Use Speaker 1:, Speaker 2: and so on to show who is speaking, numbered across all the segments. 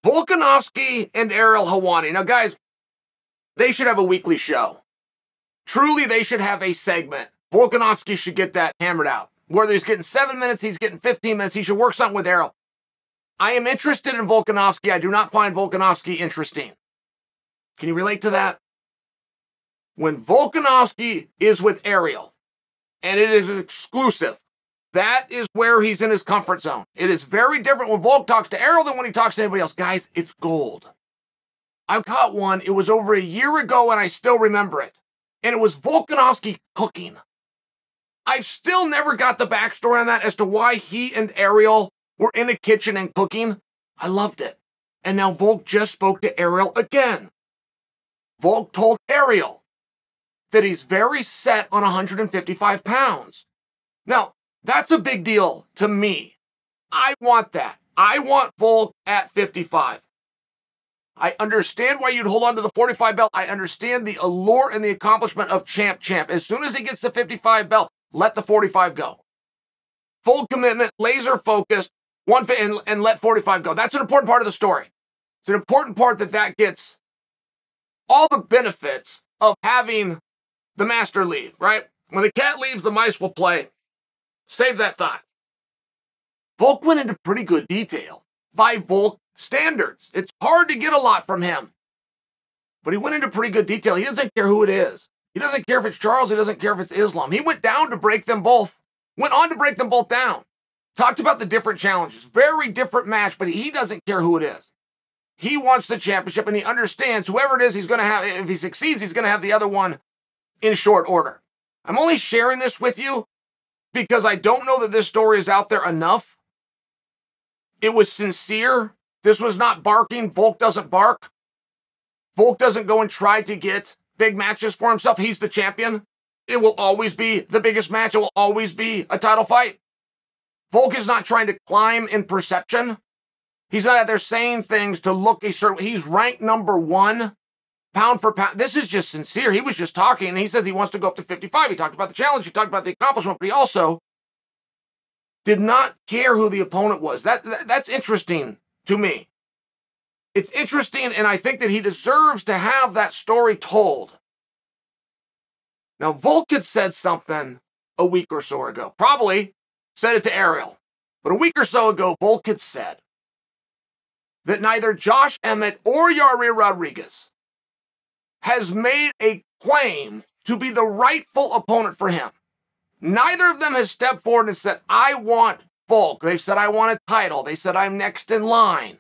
Speaker 1: Volkanovski and Ariel Helwani. Now, guys, they should have a weekly show. Truly, they should have a segment. Volkanovski should get that hammered out. Whether he's getting 7 minutes, he's getting 15 minutes, he should work something with Ariel. I am interested in Volkanovski. I do not find Volkanovski interesting. Can you relate to that? When Volkanovski is with Ariel, and it is exclusive, that is where he's in his comfort zone. It is very different when Volk talks to Ariel than when he talks to anybody else. Guys, it's gold. I caught one. It was over a year ago, and I still remember it. And it was Volkanovski cooking. I've still never got the backstory on that as to why he and Ariel were in a kitchen and cooking. I loved it. And now Volk just spoke to Ariel again. Volk told Ariel that he's very set on 155 pounds. Now, that's a big deal to me. I want that. I want Volk at 55. I understand why you'd hold on to the 45 belt. I understand the allure and the accomplishment of champ. As soon as he gets the 55 belt, let the 45 go. Full commitment, laser focused, and let 45 go. That's an important part of the story. It's an important part that gets all the benefits of having the master leave, right? When the cat leaves, the mice will play. Save that thought. Volk went into pretty good detail by Volk standards. It's hard to get a lot from him. But he went into pretty good detail. He doesn't care who it is. He doesn't care if it's Charles. He doesn't care if it's Islam. He went down to break them both. Went on to break them both down. Talked about the different challenges. Very different match, but he doesn't care who it is. He wants the championship, and he understands whoever it is he's going to have. If he succeeds, he's going to have the other one in short order. I'm only sharing this with you because I don't know that this story is out there enough. It was sincere. This was not barking. Volk doesn't bark. Volk doesn't go and try to get big matches for himself. He's the champion. It will always be the biggest match. It will always be a title fight. Volk is not trying to climb in perception. He's not out there saying things to look a certain... He's ranked #1, pound for pound. This is just sincere. He was just talking, and he says he wants to go up to 55. He talked about the challenge. He talked about the accomplishment, but he also did not care who the opponent was. That's interesting to me. It's interesting, and I think that he deserves to have that story told. Now, Volk had said something a week or so ago. Probably said it to Ariel. But a week or so ago, Volk had said that neither Josh Emmett or Yair Rodriguez has made a claim to be the rightful opponent for him. Neither of them has stepped forward and said, I want Volk. They've said, I want a title. They said, I'm next in line.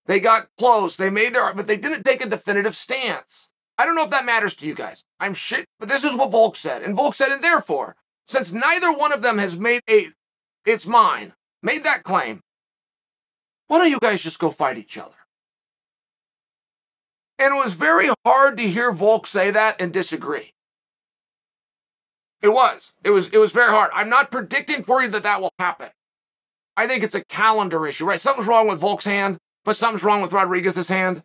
Speaker 1: They got close. They made their, but they didn't take a definitive stance. I don't know if that matters to you guys. I'm shit, but this is what Volk said. And Volk said, and therefore, since neither one of them has made it's mine, made that claim, why don't you guys just go fight each other? And it was very hard to hear Volk say that and disagree. It was very hard. I'm not predicting for you that will happen. I think it's a calendar issue, right? Something's wrong with Volk's hand, but something's wrong with Rodriguez's hand.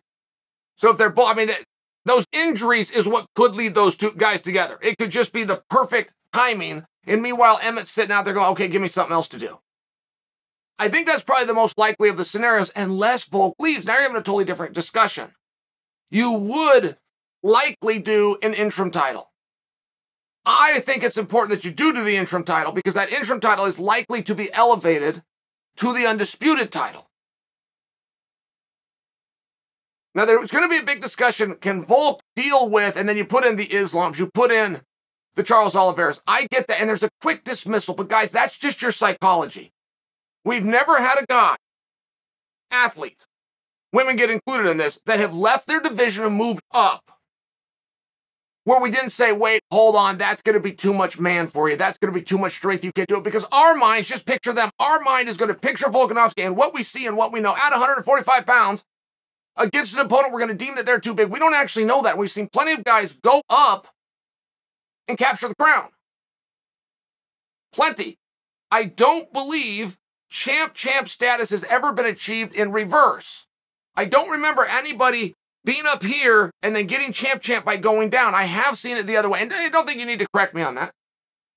Speaker 1: So if they're both, I mean, those injuries is what could lead those two guys together. It could just be the perfect timing. And meanwhile, Emmett's sitting out there going, okay, give me something else to do. I think that's probably the most likely of the scenarios, unless Volk leaves. Now you're having a totally different discussion. You would likely do an interim title. I think it's important that you do the interim title because that interim title is likely to be elevated to the undisputed title. Now, there's going to be a big discussion. Can Volk deal with, and then you put in the Islams, you put in the Charles Oliveiras. I get that, and there's a quick dismissal, but guys, that's just your psychology. We've never had a guy, athlete, women get included in this, that have left their division and moved up, where we didn't say, wait, hold on, that's going to be too much man for you. That's going to be too much strength. You can't do it. Because our minds, just picture them. Our mind is going to picture Volkanovski and what we see and what we know at 145 pounds against an opponent we're going to deem that they're too big. We don't actually know that. We've seen plenty of guys go up and capture the crown. Plenty. I don't believe champ status has ever been achieved in reverse. I don't remember anybody being up here and then getting champ by going down. I have seen it the other way, and I don't think you need to correct me on that.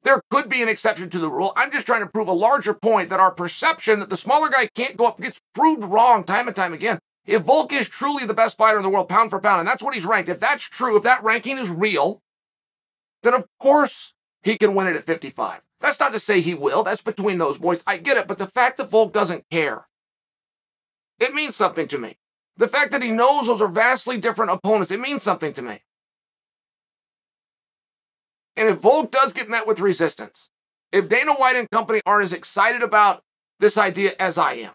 Speaker 1: There could be an exception to the rule. I'm just trying to prove a larger point that our perception that the smaller guy can't go up gets proved wrong time and time again. If Volk is truly the best fighter in the world, pound for pound, and that's what he's ranked, if that's true, if that ranking is real, then of course he can win it at 55. That's not to say he will. That's between those boys. I get it, but the fact that Volk doesn't care, it means something to me. The fact that he knows those are vastly different opponents, it means something to me. And if Volk does get met with resistance, if Dana White and company aren't as excited about this idea as I am,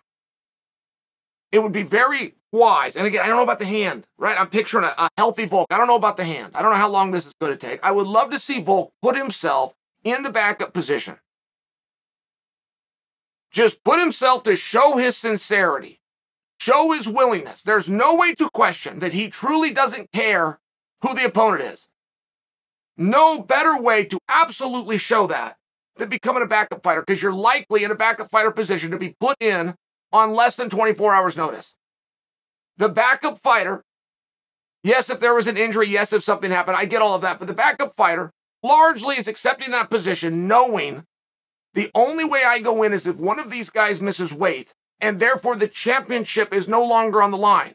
Speaker 1: it would be very wise. And again, I don't know about the hand, right? I'm picturing a healthy Volk. I don't know about the hand. I don't know how long this is going to take. I would love to see Volk put himself in the backup position. Just put himself to show his sincerity, show his willingness. There's no way to question that he truly doesn't care who the opponent is. No better way to absolutely show that than becoming a backup fighter, because you're likely in a backup fighter position to be put in on less than 24 hours notice. The backup fighter, yes, if there was an injury, yes, if something happened, I get all of that, but the backup fighter largely is accepting that position, knowing the only way I go in is if one of these guys misses weight, and therefore the championship is no longer on the line.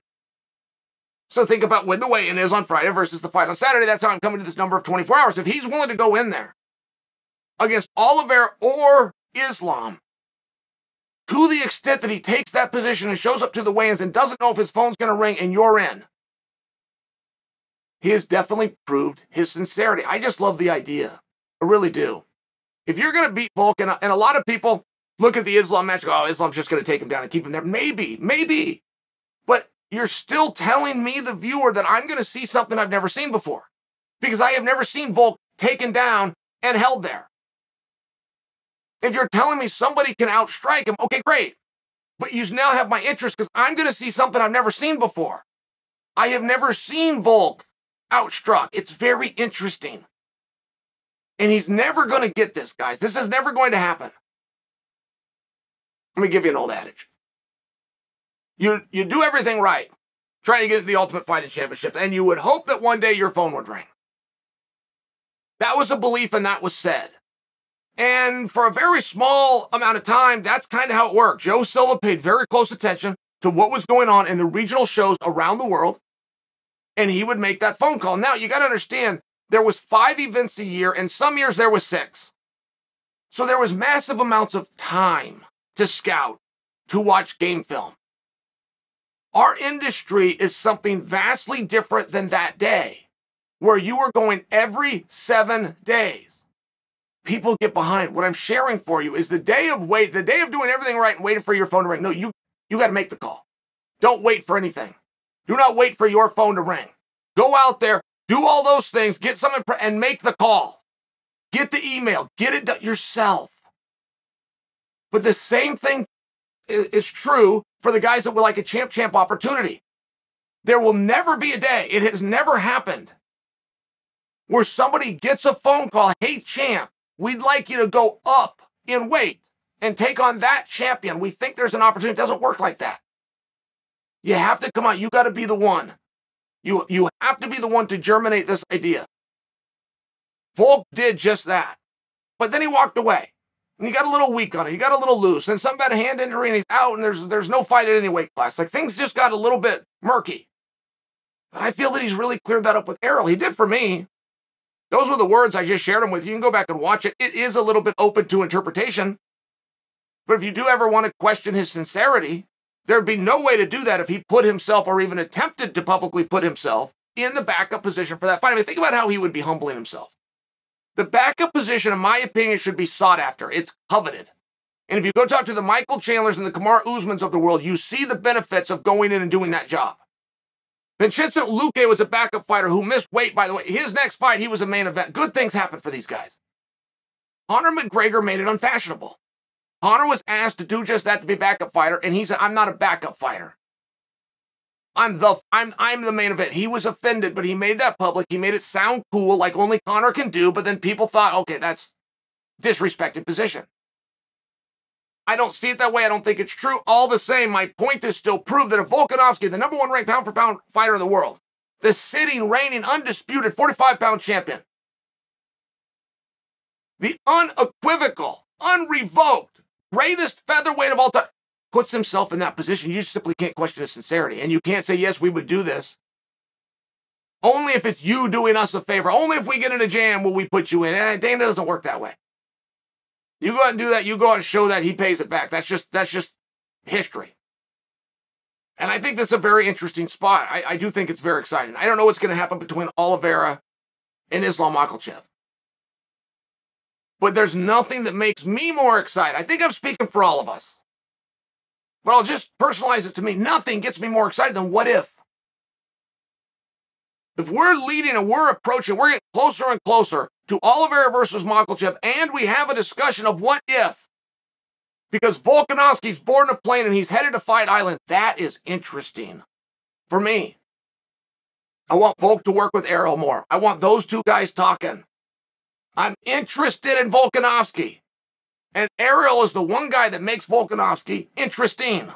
Speaker 1: So think about when the weigh-in is on Friday versus the fight on Saturday. That's how I'm coming to this number of 24 hours. If he's willing to go in there against Oliveira or Islam, to the extent that he takes that position and shows up to the weigh-ins and doesn't know if his phone's going to ring and you're in, he has definitely proved his sincerity. I just love the idea. I really do. If you're going to beat Volk, and a lot of people look at the Islam match and go, oh, Islam's just going to take him down and keep him there. Maybe. But you're still telling me, the viewer, that I'm going to see something I've never seen before. Because I have never seen Volk taken down and held there. If you're telling me somebody can outstrike him, okay, great. But you now have my interest, because I'm going to see something I've never seen before. I have never seen Volk outstruck. It's very interesting. And he's never going to get this, guys. This is never going to happen. Let me give you an old adage. You do everything right, trying to get to the Ultimate Fighting Championship, and you would hope that one day your phone would ring. That was a belief, and that was said. And for a very small amount of time, that's kind of how it worked. Joe Silva paid very close attention to what was going on in the regional shows around the world, and he would make that phone call. Now, you got to understand, there was 5 events a year, and some years there was 6. So there was massive amounts of time to scout, to watch game film. Our industry is something vastly different than that day, where you were going every 7 days. People get behind. What I'm sharing for you is the day of doing everything right and waiting for your phone to ring. No, you got to make the call. Don't wait for anything. Do not wait for your phone to ring. Go out there, do all those things, get something, and make the call. Get the email. Get it done yourself. But the same thing is true for the guys that would like a champ opportunity. There will never be a day, it has never happened, where somebody gets a phone call, hey, champ, we'd like you to go up in weight and take on that champion. We think there's an opportunity. It doesn't work like that. You have to come out. You got to be the one. You have to be the one to germinate this idea. Volk did just that. But then he walked away. And he got a little weak on it. He got a little loose. And some bad hand injury, and he's out, and there's no fight at any weight class. Like, things just got a little bit murky. But I feel that he's really cleared that up with Errol. He did for me. Those were the words I just shared them with you. You can go back and watch it. It is a little bit open to interpretation. But if you do ever want to question his sincerity, there'd be no way to do that if he put himself, or even attempted to publicly put himself, in the backup position for that fight. I mean, think about how he would be humbling himself. The backup position, in my opinion, should be sought after. It's coveted. And if you go talk to the Michael Chandlers and the Kamaru Usmans of the world, you see the benefits of going in and doing that job. Vincenzo Luque was a backup fighter who missed weight, by the way. His next fight, he was a main event. Good things happen for these guys. Conor McGregor made it unfashionable. Conor was asked to do just that, to be a backup fighter, and he said, I'm not a backup fighter. I'm the main event. He was offended, but he made that public. He made it sound cool, like only Conor can do, but then people thought, okay, that's disrespected position. I don't see it that way. I don't think it's true. All the same, my point is still proved that if Volkanovski, the #1 ranked pound-for-pound fighter in the world, the sitting, reigning, undisputed 45-pound champion, the unequivocal, unrevoked, greatest featherweight of all time, puts himself in that position, you simply can't question his sincerity. And you can't say, yes, we would do this. Only if it's you doing us a favor. Only if we get in a jam will we put you in. Dana doesn't work that way. You go out and do that. You go out and show that he pays it back. That's just history. And I think this is a very interesting spot. I do think it's very exciting. I don't know what's going to happen between Oliveira and Islam Makhachev. But there's nothing that makes me more excited. I think I'm speaking for all of us. But I'll just personalize it to me. Nothing gets me more excited than what if. If we're leading and we're approaching, we're getting closer and closer to Oliveira versus Makhachev, and we have a discussion of what if. Because Volkanovski's boarding a plane and he's headed to Fight Island. That is interesting for me. I want Volk to work with Errol more. I want those two guys talking. I'm interested in Volkanovski. And Errol is the one guy that makes Volkanovski interesting.